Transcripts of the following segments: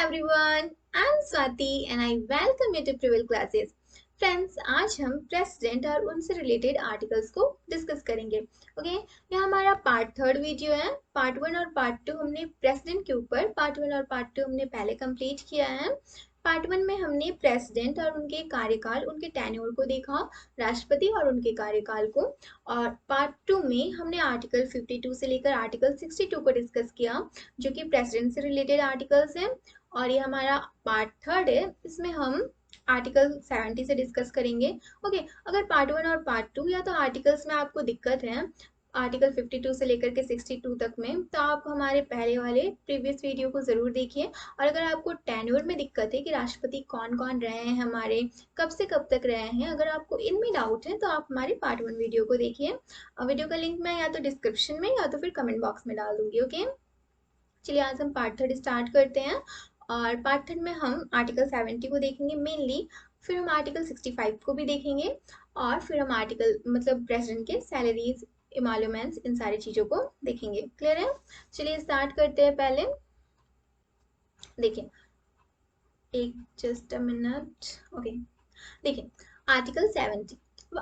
everyone, I'm Swati and I welcome you to Prevail Classes. Friends, आज हम president और उनसे रिलेटेड आर्टिकल्स को डिस्कस करेंगे. ओके, यह हमारा पार्ट थर्ड वीडियो है. पार्ट वन और पार्ट टू हमने प्रेसिडेंट के ऊपर, पार्ट वन और पार्ट टू हमने पहले कंप्लीट किया है. पार्ट वन में हमने प्रेसिडेंट और उनके कार्यकाल, उनके टेन्योर को देखा, राष्ट्रपति और उनके कार्यकाल को. और पार्ट टू में हमने आर्टिकल 52 से लेकर आर्टिकल 62 को डिस्कस किया, जो कि प्रेसिडेंट से रिलेटेड आर्टिकल्स हैं. और ये हमारा पार्ट थर्ड है, इसमें हम आर्टिकल 70 से डिस्कस करेंगे. ओके, अगर पार्ट वन और पार्ट टू या तो आर्टिकल्स में आपको दिक्कत है आर्टिकल 52 से लेकर के 62 तक में, तो आप हमारे पहले वाले प्रीवियस वीडियो को ज़रूर देखिए. और अगर आपको टेन्योर में दिक्कत है कि राष्ट्रपति कौन कौन रहे हैं हमारे, कब से कब तक रहे हैं, अगर आपको इनमें डाउट है तो आप हमारे पार्ट वन वीडियो को देखिए. वीडियो का लिंक मैं या तो डिस्क्रिप्शन में या तो फिर कमेंट बॉक्स में डाल दूंगी. ओके, चलिए आज हम पार्ट थर्ड स्टार्ट करते हैं. और पार्ट थर्ड में हम आर्टिकल 70 को देखेंगे मेनली, फिर हम आर्टिकल 65 को भी देखेंगे, और फिर हम आर्टिकल मतलब प्रेसिडेंट के सैलरीज, इमालुमेंट्स, इन सारी चीज़ों को देखेंगे. क्लियर है? चलिए स्टार्ट करते हैं. पहले देखिए, एक जस्ट अ मिनट. ओके, देखिए आर्टिकल 70.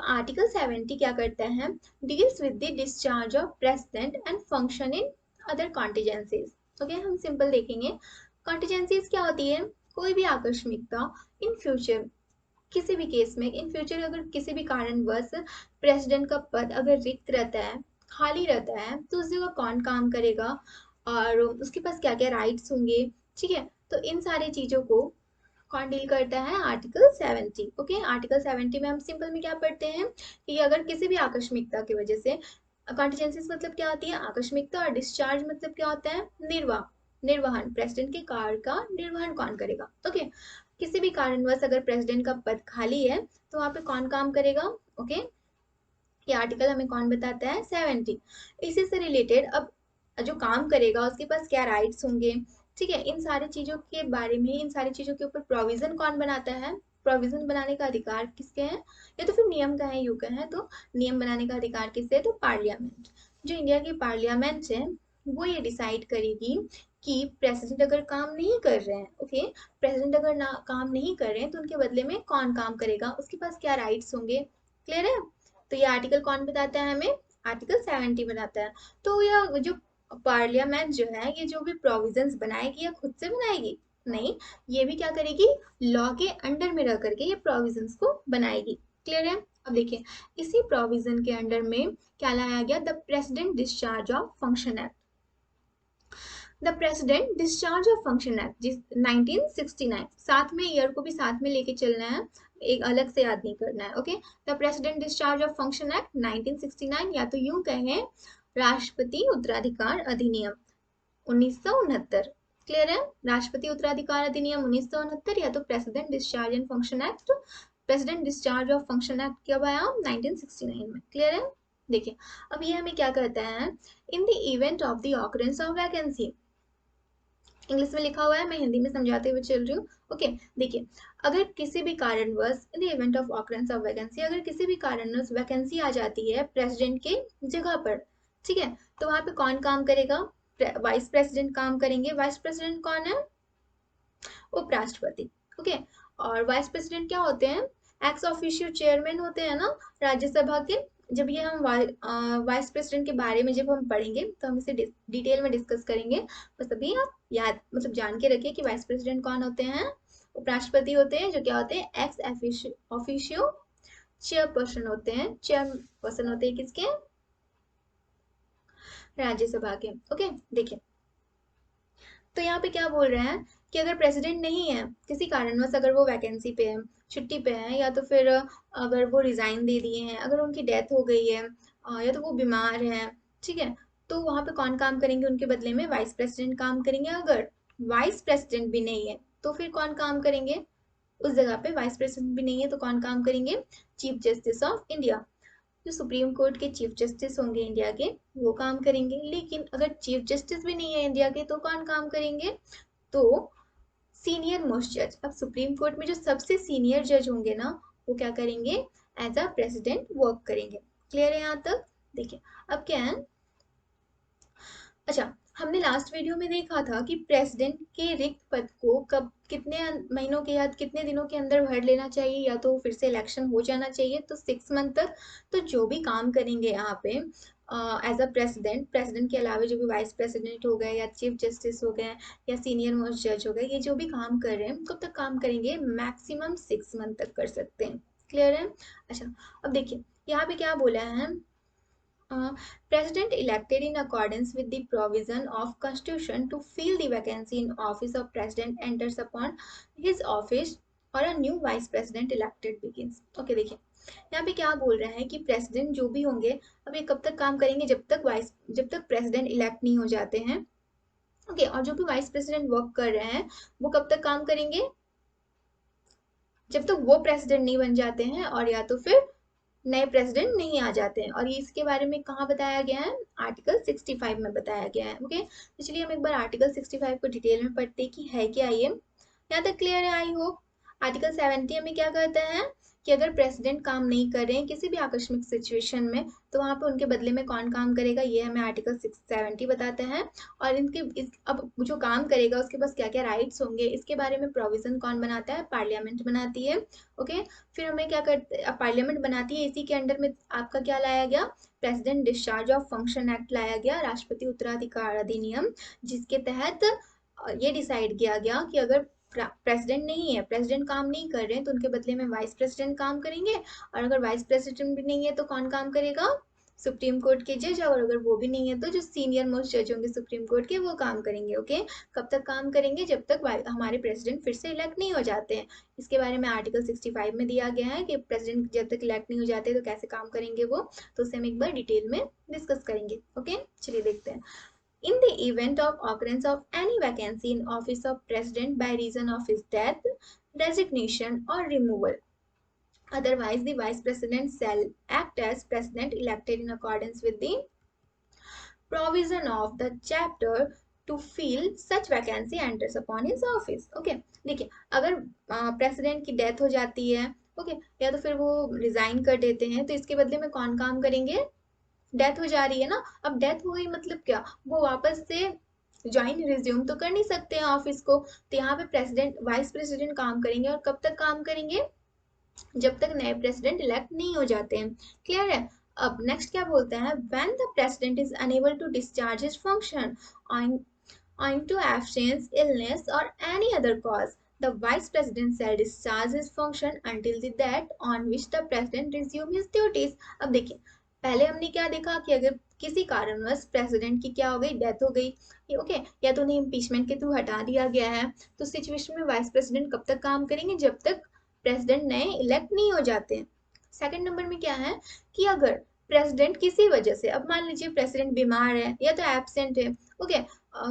आर्टिकल 70 क्या करता है? Deals with the discharge of president and function in other contingencies. Okay, हम सिंपल देखेंगे. कॉन्टिजेंसीज क्या होती है? कोई भी आकस्मिकता इन फ्यूचर, किसी भी केस में इन फ्यूचर अगर किसी भी कारणवश प्रेसिडेंट का पद अगर रिक्त रहता है, खाली रहता है, तो उस जगह कौन काम करेगा और उसके पास क्या क्या राइट्स होंगे. ठीक है, तो इन सारी चीज़ों को कौन डील करता है? आर्टिकल 70. ओके, आर्टिकल 70 में हम सिंपल में क्या पढ़ते हैं कि अगर किसी भी आकस्मिकता की वजह से, कॉन्टिजेंसीज मतलब क्या होती है? आकस्मिकता. और डिस्चार्ज मतलब क्या होता है? निर्वहन. प्रेसिडेंट के कार्य का निर्वहन कौन करेगा? ओके, किसी भी कारणवश अगर प्रेसिडेंट का पद खाली है तो वहां पे कौन काम करेगा? ओके, ये आर्टिकल हमें कौन बताता है? 70. इसी से रिलेटेड अब जो काम करेगा उसके पास क्या राइट्स होंगे, ठीक है, इन सारी चीजों के बारे में, इन सारी चीजों के ऊपर प्रोविजन कौन बनाता है? प्रोविजन बनाने का अधिकार किसके है? या तो फिर नियम का है, यू का है, तो नियम बनाने का अधिकार किससे है? तो पार्लियामेंट. जो इंडिया की पार्लियामेंट है वो ये डिसाइड करेगी कि प्रेसिडेंट अगर काम नहीं कर रहे हैं, ओके, प्रेसिडेंट अगर ना काम नहीं कर रहे हैं तो उनके बदले में कौन काम करेगा, उसके पास क्या राइट्स होंगे. क्लियर है? तो ये आर्टिकल कौन बताता है हमें? आर्टिकल 70 बताता है. तो यह जो पार्लियामेंट जो है, ये जो भी प्रोविजंस बनाएगी या खुद से बनाएगी? नहीं, ये भी क्या करेगी? लॉ के अंडर में रह करके ये प्रोविजंस को बनाएगी. क्लियर है? अब देखिए, इसी प्रोविजन के अंडर में क्या लाया गया? The president discharge of function act. The president discharge of function act 1969. साथ में ईयर को भी साथ में लेके चलना है, एक अलग से याद नहीं करना है. Okay, the president discharge of function act 1969, या तो यूं कहें राष्ट्रपति उत्तराधिकार अधिनियम 1969. क्लियर है? राष्ट्रपति उत्तराधिकार अधिनियम 1969 या तो president discharge and function act. President discharge of function act कब आया? 1969 में. क्लियर है? देखिए, अब ये हमें क्या कहता है? In the event of the occurrence of vacancy. English में लिखा हुआ है, मैं हिंदी में समझाते हुए चल रही हूँ. ओके, देखिए, अगर किसी भी कारणवश in the event of occurrence of vacancy, अगर किसी भी कारणवश वैकेंसी आ जाती है प्रेसिडेंट के जगह पर, ठीक है, तो वहां पे कौन काम करेगा? वाइस प्रेसिडेंट काम करेंगे. वाइस प्रेसिडेंट कौन है? उपराष्ट्रपति. ओके, और वाइस प्रेसिडेंट क्या होते हैं? एक्स ऑफिशियो चेयरमैन होते हैं ना राज्यसभा के. जब ये हम वाइस प्रेसिडेंट के बारे में जब हम पढ़ेंगे तो हम इसे डिटेल में डिस्कस करेंगे. बस अभी आप याद मतलब जान के रखिए कि वाइस प्रेसिडेंट कौन होते हैं? उपराष्ट्रपति होते हैं, जो क्या होते हैं? एक्स ऑफिशियो चेयरपर्सन होते हैं. चेयरपर्सन होते हैं किसके? राज्यसभा के. ओके, देखिए, तो यहाँ पे क्या बोल रहे हैं कि अगर प्रेसिडेंट नहीं है किसी कारणवश, अगर वो वैकेंसी पे है, छुट्टी पे है, या तो फिर अगर वो रिजाइन दे दिए हैं, अगर उनकी डेथ हो गई है, या तो वो बीमार है, ठीक है, तो वहां पे कौन काम करेंगे उनके बदले में? वाइस प्रेसिडेंट काम करेंगे. अगर वाइस प्रेसिडेंट भी नहीं है तो फिर कौन काम करेंगे उस जगह पे? वाइस प्रेसिडेंट भी नहीं है तो कौन काम करेंगे? Chief justice of India. जो सुप्रीम कोर्ट के चीफ जस्टिस होंगे इंडिया के, वो काम करेंगे. लेकिन अगर चीफ जस्टिस भी नहीं है इंडिया के तो कौन काम करेंगे? तो सीनियर मोस्ट जज. अब सुप्रीम कोर्ट में जो सबसे सीनियर जज होंगे ना, वो क्या करेंगे? एज अ प्रेसिडेंट वर्क करेंगे. क्लियर है यहाँ तक? देखिए, अब क्या है, अच्छा, हमने लास्ट वीडियो में देखा था कि प्रेसिडेंट के रिक्त पद को कब कितने महीनों के या कितने दिनों के अंदर भर लेना चाहिए, या तो फिर से इलेक्शन हो जाना चाहिए, तो 6 मंथ तक। तो जो भी काम करेंगे यहाँ पे एज अ प्रेसिडेंट, प्रेसिडेंट के अलावा जो भी वाइस प्रेसिडेंट हो गए या चीफ जस्टिस हो गए या सीनियर मोस्ट जज हो गए, ये जो भी काम कर रहे हैं कब तक काम करेंगे, मैक्सिमम 6 मंथ तक कर सकते हैं। क्लियर है? अच्छा, अब देखिए यहाँ पे क्या बोला है, President elected in accordance with the provision of Constitution to fill the vacancy in office of President enters upon his office or a new Vice President elected begins. Okay, देखिए यहाँ पे क्या बोल रहा है कि प्रेसिडेंट जो भी होंगे, अब ये कब तक काम करेंगे, जब तक प्रेसिडेंट इलेक्ट नहीं हो जाते हैं। ओके, और जो भी वाइस प्रेसिडेंट वर्क कर रहे हैं वो कब तक काम करेंगे, जब तक वो प्रेसिडेंट नहीं बन जाते हैं और या तो फिर नए प्रेसिडेंट नहीं आ जाते हैं। और ये इसके बारे में कहाँ बताया गया है, आर्टिकल 65 में बताया गया है। ओके, तो चलिए हम एक बार आर्टिकल 65 को डिटेल में पढ़ते हैं कि है क्या ये। यहाँ तक क्लियर है आई होप। आर्टिकल 70 में क्या कहता है कि अगर प्रेसिडेंट काम नहीं कर रहे हैं किसी भी आकस्मिक सिचुएशन में, तो वहां पे उनके बदले में कौन काम करेगा, ये हमें आर्टिकल 670 बताता है। और अब जो काम करेगा उसके पास क्या क्या राइट्स होंगे, इसके बारे में प्रोविजन कौन बनाता है, पार्लियामेंट बनाती है। ओके, फिर हमें क्या करते, पार्लियामेंट बनाती है, इसी के अंडर में आपका क्या लाया गया, president discharge of function act लाया गया, राष्ट्रपति उत्तराधिकार अधिनियम, जिसके तहत ये डिसाइड किया गया कि अगर प्रेसिडेंट नहीं है, प्रेसिडेंट काम नहीं कर रहे हैं, तो उनके बदले में वाइस प्रेसिडेंट काम करेंगे। और अगर वाइस प्रेसिडेंट भी नहीं है तो कौन काम करेगा, सुप्रीम कोर्ट के जज। और अगर वो भी नहीं है तो जो सीनियर मोस्ट जज होंगे सुप्रीम कोर्ट के, वो काम करेंगे। ओके, कब तक काम करेंगे, जब तक हमारे प्रेसिडेंट फिर से इलेक्ट नहीं हो जाते हैं। इसके बारे में आर्टिकल 65 में दिया गया है कि प्रेसिडेंट जब तक इलेक्ट नहीं हो जाते तो कैसे काम करेंगे वो, तो उसे हम एक बार डिटेल में डिस्कस करेंगे। ओके, चलिए देखते हैं। In the event of occurrence of any vacancy in office of president by reason of his death, resignation or removal, otherwise the vice president shall act as president elected in accordance with the provision of the chapter to fill such vacancy enters upon his office. Okay, देखिए अगर president की death हो जाती है, okay, या तो फिर वो रिजाइन कर देते हैं, तो इसके बदले में कौन काम करेंगे, डेथ हो जा रही है ना, अब डेथ हो गई मतलब क्या, वो वापस से ज्वाइन रिज्यूम तो कर नहीं सकते हैं ऑफिस को, तो यहाँ पे प्रेसिडेंट वाइस प्रेसिडेंट काम करेंगे। और कब तक काम करेंगे, जब तक नए प्रेसिडेंट इलेक्ट नहीं हो जाते हैं। क्लियर है? अब नेक्स्ट क्या बोलते हैं, when the president is unable to discharge his function owing to absence, illness or any other cause, the vice president shall discharge his function until the date on which the president resume his duties. अब देखिए पहले हमने क्या देखा कि अगर किसी कारणवश प्रेसिडेंट की क्या हो गई, डेथ हो गई, ओके, या तो उन्हें इम्पीचमेंट के थ्रू हटा दिया गया है, तो सिचुएशन में वाइस प्रेसिडेंट कब तक काम करेंगे, जब तक प्रेसिडेंट नए इलेक्ट नहीं हो जाते हैं। सेकंड नंबर में क्या है कि अगर प्रेसिडेंट किसी वजह से, अब मान लीजिए प्रेसिडेंट बीमार है या तो एब्सेंट है, ओके,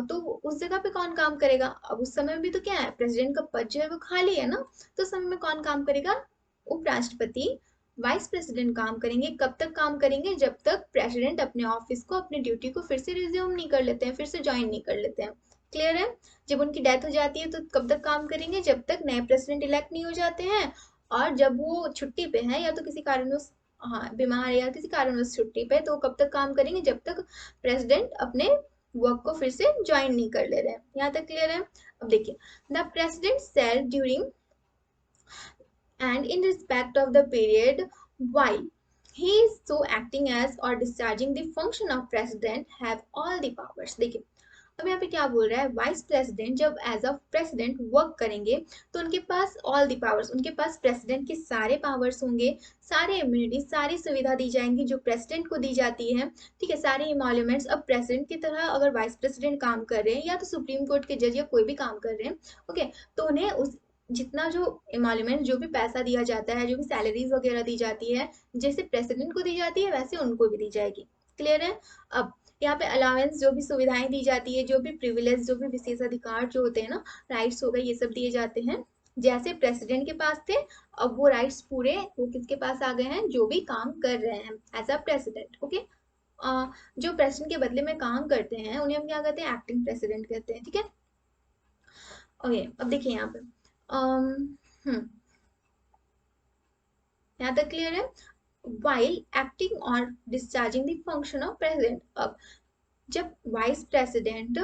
तो उस जगह पे कौन काम करेगा, अब उस समय भी तो क्या है, प्रेसिडेंट का पद जो है वो खाली है ना, तो उस समय में कौन काम करेगा, उपराष्ट्रपति, वाइस प्रेसिडेंट काम करेंगे। कब तक काम करेंगे, जब तक प्रेसिडेंट अपने ऑफिस को, अपनी ड्यूटी को फिर से रिज्यूम नहीं कर लेते हैं, फिर से ज्वाइन नहीं कर लेते हैं। क्लियर है? जब उनकी डेथ हो जाती है तो कब तक काम करेंगे, जब तक नए प्रेसिडेंट इलेक्ट नहीं हो जाते हैं। और जब वो छुट्टी पे है या तो किसी कारणवश, हाँ बीमार है या किसी कारणवश छुट्टी पे, तो कब तक काम करेंगे, जब तक प्रेसिडेंट अपने वर्क को फिर से ज्वाइन नहीं कर ले रहे हैं। यहाँ तक क्लियर है? अब देखिए, the president sell during and in respect of the period while he is so acting as or discharging the function of president have all the powers। देखिए अब यहाँ पे क्या बोल रहा है, वाइस प्रेसिडेंट जब एज अ प्रेसिडेंट वर्क करेंगे तो उनके पास ऑल द पावर्स, उनके पास प्रेसिडेंट के सारे पावर्स होंगे, सारे इम्यूनिटी, सारी सुविधा दी जाएंगी जो प्रेसिडेंट को दी जाती है। ठीक है, सारे इमोल्यूमेंट्स। अब प्रेसिडेंट की तरह अगर वाइस प्रेसिडेंट काम कर रहे हैं या तो सुप्रीम कोर्ट के जज या कोई भी काम कर रहे हैं, ओके, तो उन्हें उस जितना जो इमोल्यूमेंट, जो भी पैसा दिया जाता है, जो भी सैलरीज वगैरह दी जाती है, जैसे प्रेसिडेंट को दी जाती है वैसे उनको भी दी जाएगी। क्लियर है? अब यहाँ पे अलावेंस, जो भी सुविधाएं दी जाती है, जो भी प्रिविलेज, जो भी विशेष अधिकार जो होते हैं ना, राइट्स हो गए, ये सब दिए जाते हैं जैसे प्रेसिडेंट के पास थे। अब वो राइट्स पूरे वो किसके पास आ गए हैं, जो भी काम कर रहे हैं एज अ प्रेसिडेंट। ओके, जो प्रेसिडेंट के बदले में काम करते हैं उन्हें हम क्या कहते हैं, एक्टिंग प्रेसिडेंट कहते हैं। ठीक है, ओके, अब देखिए यहाँ पे यहाँ तक क्लियर है? while acting or discharging the function of president। अब जब vice president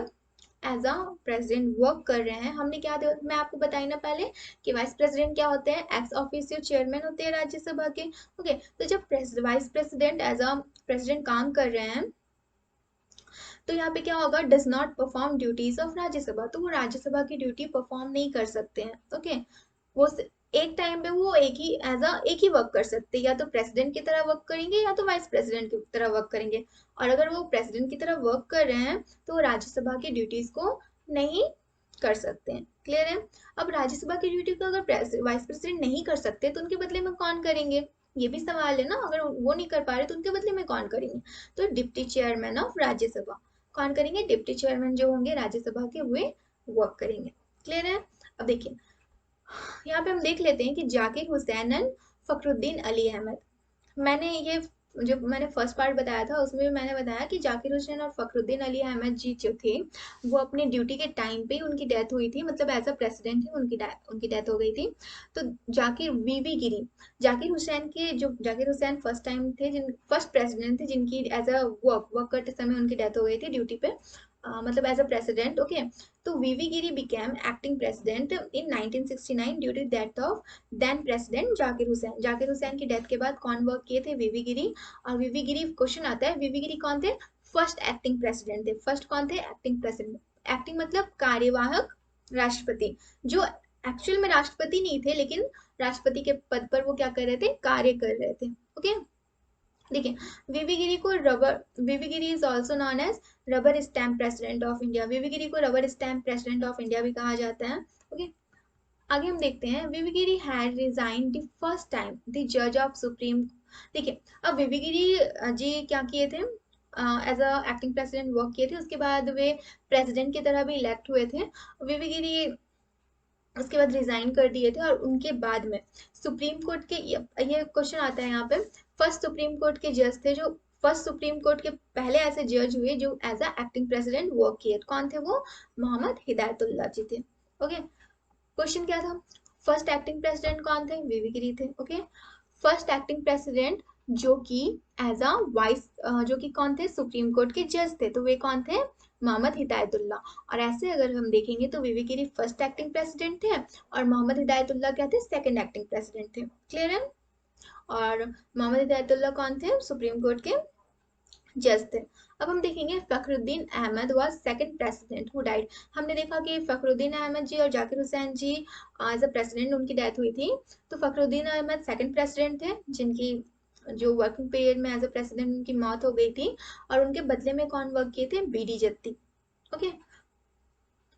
as a president work कर रहे हैं, हमने क्या मैं आपको बताई ना पहले कि वाइस प्रेसिडेंट क्या होते हैं, एक्स ऑफिशियो चेयरमैन होते हैं राज्यसभा के। ओके, तो जब vice president as a president काम कर रहे हैं, तो यहाँ पे क्या होगा, does not perform duties of Rajya Sabha, तो वो राज्यसभा की ड्यूटी परफॉर्म नहीं कर सकते हैं। ओके, वो एक टाइम पे वो एक ही वर्क कर सकते हैं, या तो प्रेसिडेंट की तरह वर्क करेंगे या तो वाइस प्रेसिडेंट की तरह वर्क करेंगे। और अगर वो प्रेसिडेंट की तरह वर्क कर रहे हैं तो वो राज्यसभा की ड्यूटीज को नहीं कर सकते हैं। क्लियर है? अब राज्यसभा की ड्यूटी को अगर वाइस प्रेसिडेंट नहीं कर सकते तो उनके बदले में कौन करेंगे, ये भी सवाल है ना। अगर वो नहीं कर पा रहे तो उनके बदले में कौन करेंगे, तो डिप्टी चेयरमैन ऑफ राज्यसभा कौन करेंगे, डिप्टी चेयरमैन जो होंगे राज्यसभा के वे वर्क करेंगे। क्लियर है? अब देखिए यहाँ पे हम देख लेते हैं कि जाकिर हुसैन एंड फखरुद्दीन अली अहमद। मैंने ये जो मैंने फर्स्ट पार्ट बताया था उसमें भी मैंने बताया कि जाकिर हुसैन और फखरुद्दीन अली अहमद जी जो थे वो अपनी ड्यूटी के टाइम पे उनकी डेथ हुई थी, मतलब एज अ प्रेसिडेंट ही उनकी डेथ हो गई थी। तो जाकिर हुसैन फर्स्ट टाइम थे, जिन फर्स्ट प्रेसिडेंट थे जिनकी एज अ वर्क करते समय उनकी डेथ हो गई थी ड्यूटी पे, मतलब एज अ प्रेसिडेंट। ओके, तो VV Giri became acting president in 1969 due to death of then president Zakir Hussain. Zakir Hussain की डेथ के बाद कौन वर्क किए थे, वीवी गिरी। और वीवी गिरी, क्वेश्चन आता है वीवी गिरी कौन थे, फर्स्ट एक्टिंग प्रेसिडेंट थे। फर्स्ट कौन थे, एक्टिंग प्रेसिडेंट। एक्टिंग मतलब कार्यवाहक राष्ट्रपति, जो एक्चुअल में राष्ट्रपति नहीं थे लेकिन राष्ट्रपति के पद पर वो क्या कर रहे थे, कार्य कर रहे थे। ओके, देखिए VV Giri is also known as rubber stamp president of India. VV Giri को rubber stamp president of India भी कहा जाता है। ओके, आगे हम देखते हैं VV Giri had resign the first time the जज ऑफ सुप्रीम। देखिए, अब वीवी गिरी जी क्या किए थे, as a acting president work किए थे, उसके बाद वे प्रेसिडेंट की तरह भी इलेक्ट हुए थे। वीवी गिरी उसके बाद रिजाइन कर दिए थे और उनके बाद में सुप्रीम कोर्ट के ये क्वेश्चन आता है यहाँ पे, फर्स्ट सुप्रीम कोर्ट के जज थे जो फर्स्ट सुप्रीम कोर्ट के पहले ऐसे जज हुए जो as a acting president work किए, कौन थे वो, मोहम्मद हिदायतुल्लाह जी थे। ओके, क्वेश्चन क्या था, फर्स्ट एक्टिंग प्रेसिडेंट कौन थे, वीवी गिरी थे। ओके, फर्स्ट एक्टिंग प्रेसिडेंट जो कि एज अ वाइस जो कि कौन थे, सुप्रीम कोर्ट के जज थे, तो वे कौन थे, मोहम्मद हिदायतुल्लाह। और ऐसे अगर हम देखेंगे तो वीवी गिरी फर्स्ट एक्टिंग प्रेसिडेंट थे और मोहम्मद हिदायतुल्लाह क्या थे, सेकंड एक्टिंग प्रेसिडेंट थे। क्लियर है? और मोहम्मद हिदायतुल्लाह कौन थे, सुप्रीम कोर्ट के जज थे। अब हम देखेंगे Fakhruddin Ahmed was second president who died. हमने देखा कि फखरुद्दीन अहमद जी और Zakir Hussain ji as a president उनकी डेथ हुई थी। तो फखरुद्दीन अहमद सेकंड प्रेसिडेंट थे जिनकी जो वर्किंग पीरियड में एज अ प्रेसिडेंट उनकी मौत हो गई थी। और उनके बदले में कौन वर्क किए थे, बीडी जत्ती। ओके,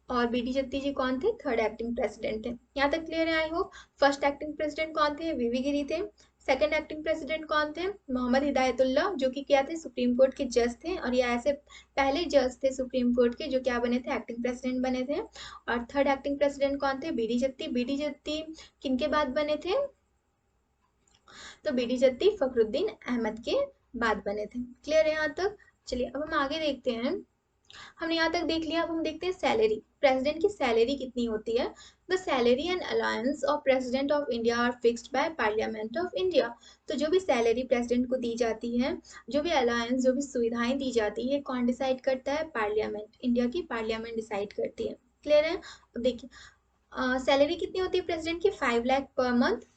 और बीडी जत्ती जी कौन थे, थर्ड एक्टिंग प्रेसिडेंट थे। यहाँ तक क्लियर है I hope. First acting president कौन थे, वीवी गिरी थे। सेकंड एक्टिंग प्रेसिडेंट कौन थे, मोहम्मद हिदायतुल्लाह जो कि क्या थे, सुप्रीम कोर्ट के जज थे, और ये ऐसे पहले जज थे सुप्रीम कोर्ट के जो क्या बने थे, एक्टिंग प्रेसिडेंट बने थे। और थर्ड एक्टिंग प्रेसिडेंट कौन थे, बीडी जत्ती। बीडी जत्ती किनके बाद बने थे, तो बीडी जत्ती फखरुद्दीन अहमद के बाद बने थे। क्लियर है यहाँ तक? चलिए अब हम आगे देखते हैं। हमने यहाँ तक देख लिया, अब हम देखते हैं सैलरी, प्रेसिडेंट की सैलरी कितनी होती है। The salary and allowance of president of India are fixed by parliament of India. तो जो भी सैलरी प्रेसिडेंट को दी जाती है, जो भी अलाउंस, जो भी सुविधाएं दी जाती है, कौन डिसाइड करता है, पार्लियामेंट, इंडिया की पार्लियामेंट डिसाइड करती है। क्लियर है? अब देखिए सैलरी कितनी होती है प्रेसिडेंट की, 5 lakh per month.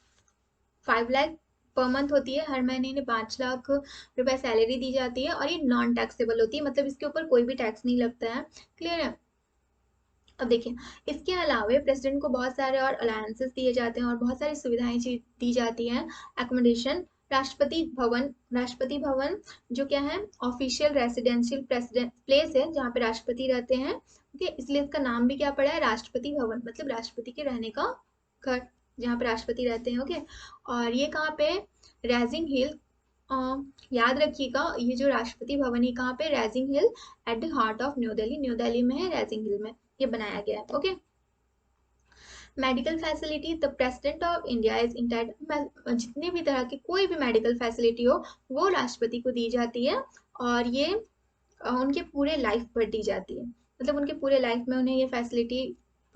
5 lakh per month होती है, हर महीने इन्हें 5 लाख रुपए सैलरी दी जाती है, और ये नॉन टैक्सेबल होती है, मतलब इसके ऊपर कोई भी टैक्स नहीं लगता है। क्लियर है? अब देखिए इसके अलावा प्रेसिडेंट को बहुत सारे और अलायंसेस दिए जाते हैं और बहुत सारी सुविधाएं दी जाती हैं। एकोमोडेशन, राष्ट्रपति भवन जो क्या है, ऑफिशियल रेसिडेंशियल प्लेस है जहाँ पे राष्ट्रपति रहते हैं। ओके, इसलिए इसका नाम भी क्या पड़ा है, राष्ट्रपति भवन, मतलब राष्ट्रपति के रहने का घर जहाँ पे राष्ट्रपति रहते हैं। ओके, और ये कहाँ पे, रेजिंग हिल। याद रखिएगा ये जो राष्ट्रपति भवन है कहाँ पे, raising hill at the heart of new Delhi. New Delhi में है, रेजिंग हिल में ये बनाया गया है। Okay, medical facility, the president of India is entitled, जितने भी तरह की कोई भी मेडिकल फैसिलिटी हो वो राष्ट्रपति को दी जाती है, और ये उनके पूरे लाइफ पर दी जाती है, मतलब उनके पूरे लाइफ में उन्हें ये फैसिलिटी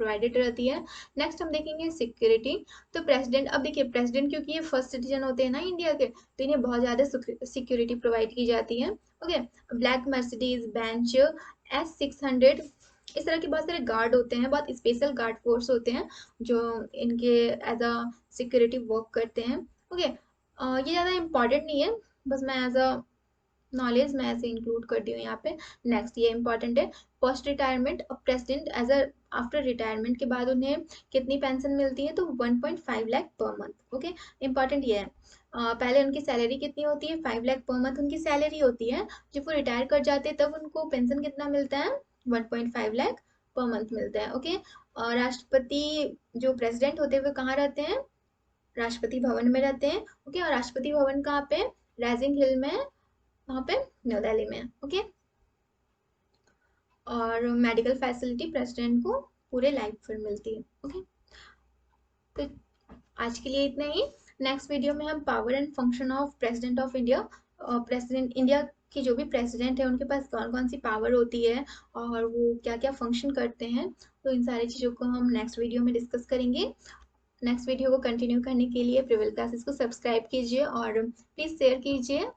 प्रोवाइडेड रहती है। नेक्स्ट हम देखेंगे सिक्योरिटी। तो प्रेसिडेंट, अब देखिए प्रेसिडेंट क्योंकि ये फर्स्ट सिटीजन होते हैं ना इंडिया के, तो इन्हें बहुत ज़्यादा सिक्योरिटी प्रोवाइड की जाती है। Okay, black Mercedes Benz S-600, इस तरह के बहुत सारे गार्ड होते हैं, बहुत स्पेशल गार्ड फोर्स होते हैं जो इनके एज अ सिक्योरिटी वर्क करते हैं। ओके, ये ज़्यादा इम्पॉर्टेंट नहीं है, बस मैं एज अ नॉलेज मैं ऐसे इंक्लूड करती हूँ यहाँ पे। नेक्स्ट ये इंपॉर्टेंट है, post retirement. President as a after retirement के बाद उन्हें कितनी पेंशन मिलती है, तो 1.5 lakh per month. Okay, important ये है। पहले उनकी सैलरी कितनी होती है, 5 लाख पर मंथ उनकी सैलरी होती है। जब वो रिटायर कर जाते हैं तब उनको पेंशन कितना मिलता है, 1.5 लाख पर मंथ मिलता है। ओके, और राष्ट्रपति जो प्रेसिडेंट होते हैं वो कहाँ रहते हैं, राष्ट्रपति भवन में रहते हैं। ओके, और राष्ट्रपति भवन कहाँ पे, राइजिंग हिल में, वहाँ पे न्यू दिल्ली में। ओके, और मेडिकल फैसिलिटी प्रेसिडेंट को पूरे लाइफ भर मिलती है। ओके, तो आज के लिए इतना ही। नेक्स्ट वीडियो में हम power and function of president of India, president India की जो भी प्रेसिडेंट है उनके पास कौन कौन सी पावर होती है और वो क्या क्या फंक्शन करते हैं, तो इन सारी चीज़ों को हम नेक्स्ट वीडियो में डिस्कस करेंगे। नेक्स्ट वीडियो को कंटिन्यू करने के लिए प्रिविल क्लासेस को सब्सक्राइब कीजिए और प्लीज़ शेयर कीजिए।